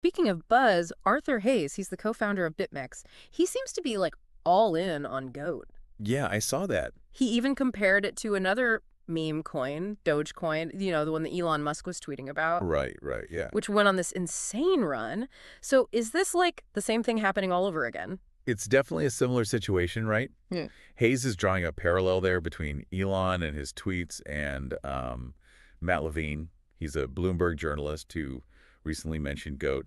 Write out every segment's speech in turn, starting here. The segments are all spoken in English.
Speaking of buzz, Arthur Hayes, he's the co-founder of BitMEX. He seems to be like all in on Goat. Yeah, I saw that. He even compared it to another meme coin, Dogecoin, the one that Elon Musk was tweeting about, Right, yeah. which went on this insane run. So is this like the same thing happening all over again? It's definitely a similar situation, right? Yeah. Hayes is drawing a parallel there between Elon and his tweets and Matt Levine. He's a Bloomberg journalist who recently mentioned Goat.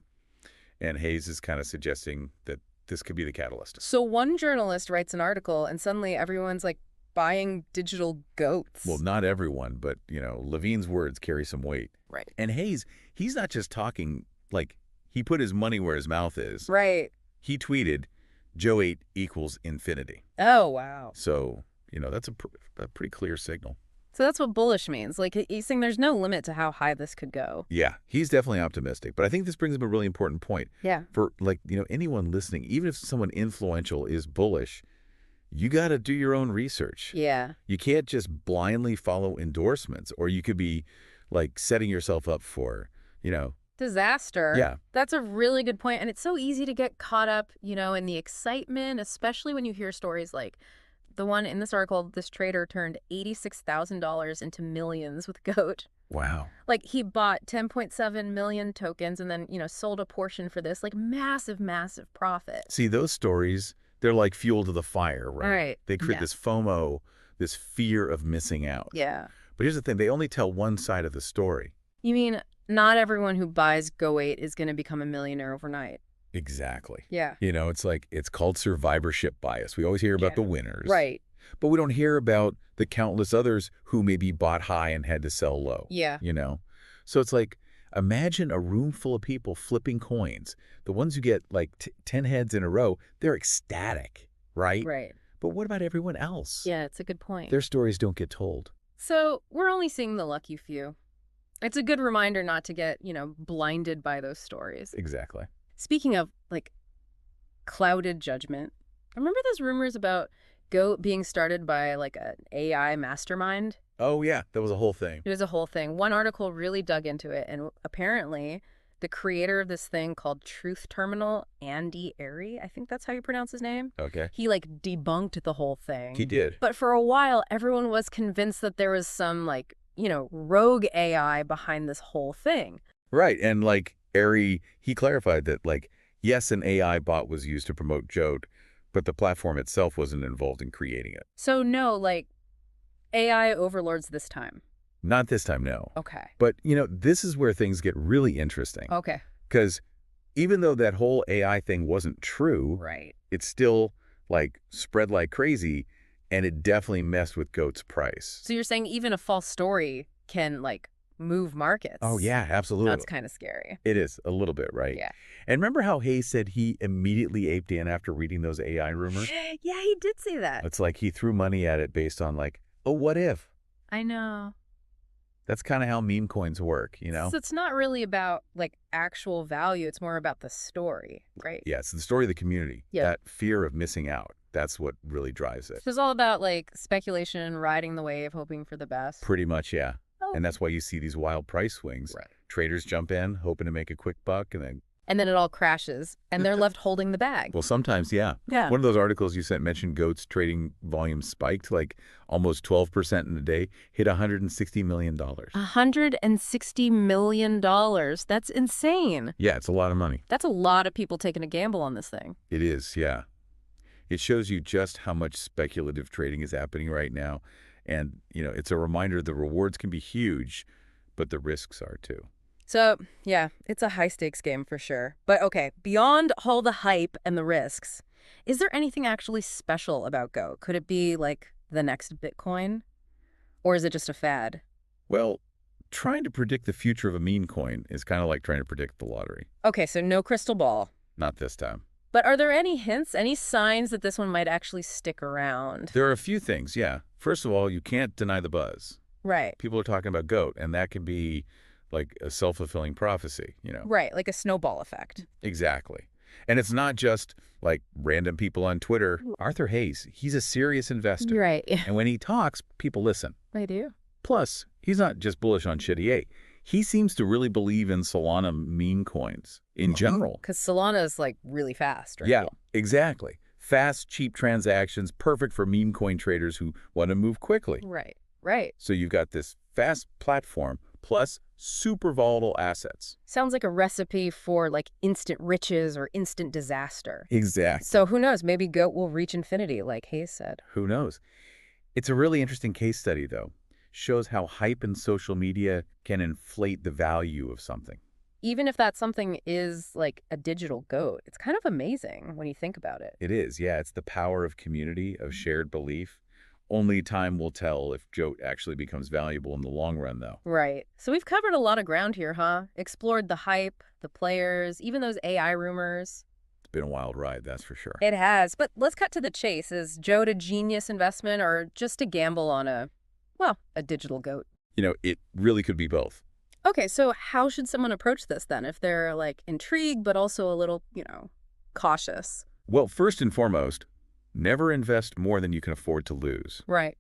And Hayes is kind of suggesting that this could be the catalyst. So one journalist writes an article and suddenly everyone's like buying digital goats. Well, not everyone, but, Levine's words carry some weight. Right. And Hayes, he's not just talking, like, he put his money where his mouth is. Right. He tweeted, Joe 8 equals infinity. Oh, wow. So, that's a pretty clear signal. So that's what bullish means. Like he's saying there's no limit to how high this could go. Yeah, he's definitely optimistic. But I think this brings up a really important point. Yeah. For, anyone listening, even if someone influential is bullish, you got to do your own research. Yeah. You can't just blindly follow endorsements, or you could be, setting yourself up for, disaster. Yeah. That's a really good point. And it's so easy to get caught up, in the excitement, especially when you hear stories like the one in this article, this trader turned $86,000 into millions with Goat. Wow. Like he bought 10.7 million tokens and then, sold a portion for this, like massive, massive profit. See, those stories, they're like fuel to the fire, right? Right. They create Yeah. this FOMO, this fear of missing out. Yeah. But here's the thing, they only tell one side of the story. You mean not everyone who buys Go8 is going to become a millionaire overnight? Exactly. Yeah. It's called survivorship bias. We always hear about the winners. Right. But we don't hear about the countless others who maybe bought high and had to sell low. Yeah. So it's like, imagine a room full of people flipping coins. The ones who get 10 heads in a row, they're ecstatic, right? Right. But what about everyone else? Yeah, it's a good point. Their stories don't get told. So we're only seeing the lucky few. It's a good reminder not to get, blinded by those stories. Exactly. Speaking of, clouded judgment, remember those rumors about Goat being started by, an AI mastermind? Oh, yeah. That was a whole thing. It was a whole thing. One article really dug into it, and apparently the creator of this thing called Truth Terminal, Andy Airy, I think that's how you pronounce his name. Okay. He, debunked the whole thing. He did. But for a while, everyone was convinced that there was some, rogue AI behind this whole thing. Right. And, Airy, he clarified that, yes, an AI bot was used to promote Goat, but the platform itself wasn't involved in creating it. So no, AI overlords this time. Not this time, no. Okay. But, this is where things get really interesting. Okay. Because even though that whole AI thing wasn't true, Right. it's still, spread like crazy, and it definitely messed with Goat's price. So you're saying even a false story can, move markets? Oh, yeah, absolutely. That's kind of scary. It is, a little bit, right? Yeah. And remember how Hayes said he immediately aped in after reading those AI rumors? Yeah, he did say that. It's like he threw money at it based on, oh, what if? I know. That's kind of how meme coins work, So it's not really about, actual value. It's more about the story, right? Yeah, it's the story of the community. Yeah. That fear of missing out. That's what really drives it. So it's all about, speculation, riding the wave, hoping for the best. Pretty much, yeah. Oh. And that's why you see these wild price swings. Right. Traders jump in, hoping to make a quick buck, and then it all crashes, and they're left holding the bag. well, sometimes, yeah. Yeah. One of those articles you sent mentioned Goat's trading volume spiked almost 12% in a day, hit $160 million. $160 million. That's insane. Yeah, it's a lot of money. That's a lot of people taking a gamble on this thing. It is, yeah. It shows you just how much speculative trading is happening right now. And, it's a reminder the rewards can be huge, but the risks are too. So, yeah, it's a high-stakes game for sure. But okay, beyond all the hype and the risks, is there anything actually special about Goat? Could it be the next Bitcoin? Or is it just a fad? Well, trying to predict the future of a meme coin is kind of like trying to predict the lottery. Okay, so no crystal ball. Not this time. But are there any hints, any signs that this one might actually stick around? There are a few things, yeah. First of all, you can't deny the buzz. Right. People are talking about Goat, and that can be a self-fulfilling prophecy, Right, like a snowball effect. Exactly. And it's not just random people on Twitter. Arthur Hayes, he's a serious investor. Right. And when he talks, people listen. I do. Plus, he's not just bullish on shitty A. He seems to really believe in Solana meme coins. in general. Because Solana is like really fast, right? Yeah, exactly. Fast, cheap transactions, perfect for meme coin traders who want to move quickly. Right, right. So you've got this fast platform plus super volatile assets. Sounds like a recipe for like instant riches or instant disaster. Exactly. So who knows? Maybe Goat will reach infinity, like Hayes said. Who knows? It's a really interesting case study, though. Shows how hype and social media can inflate the value of something. Even if that something is like a digital goat, it's kind of amazing when you think about it. It is, yeah. It's the power of community, of shared belief. Only time will tell if Jote actually becomes valuable in the long run, though. Right. So we've covered a lot of ground here, huh? Explored the hype, the players, even those AI rumors. It's been a wild ride, that's for sure. It has. But let's cut to the chase. Is Jote a genius investment or just a gamble on a digital goat? It really could be both. Okay, so how should someone approach this then if they're like intrigued but also a little, cautious? Well, first and foremost, never invest more than you can afford to lose. Right.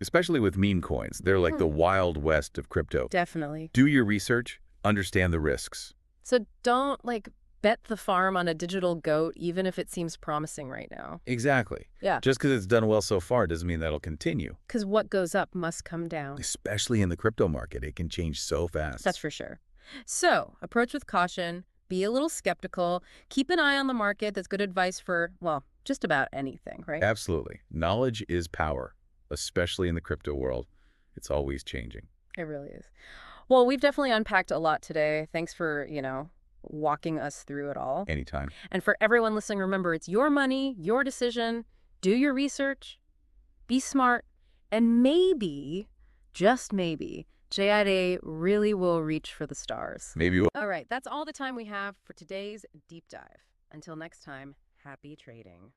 Especially with meme coins. They're like the wild west of crypto. Definitely. Do your research, understand the risks. So don't like bet the farm on a digital goat even if it seems promising right now. Exactly. Yeah. Just because it's done well so far doesn't mean that'll continue. Because what goes up must come down. Especially in the crypto market. It can change so fast. That's for sure. So approach with caution, be a little skeptical, keep an eye on the market. That's good advice for, well, just about anything, right? Absolutely. Knowledge is power, especially in the crypto world. It's always changing. It really is. Well, we've definitely unpacked a lot today. Thanks for, walking us through it all. Anytime. And for everyone listening, remember, it's your money, your decision. Do your research, be smart, and maybe, just maybe, JID really will reach for the stars. Maybe we'll All right, that's all the time we have for today's deep dive. Until next time, happy trading.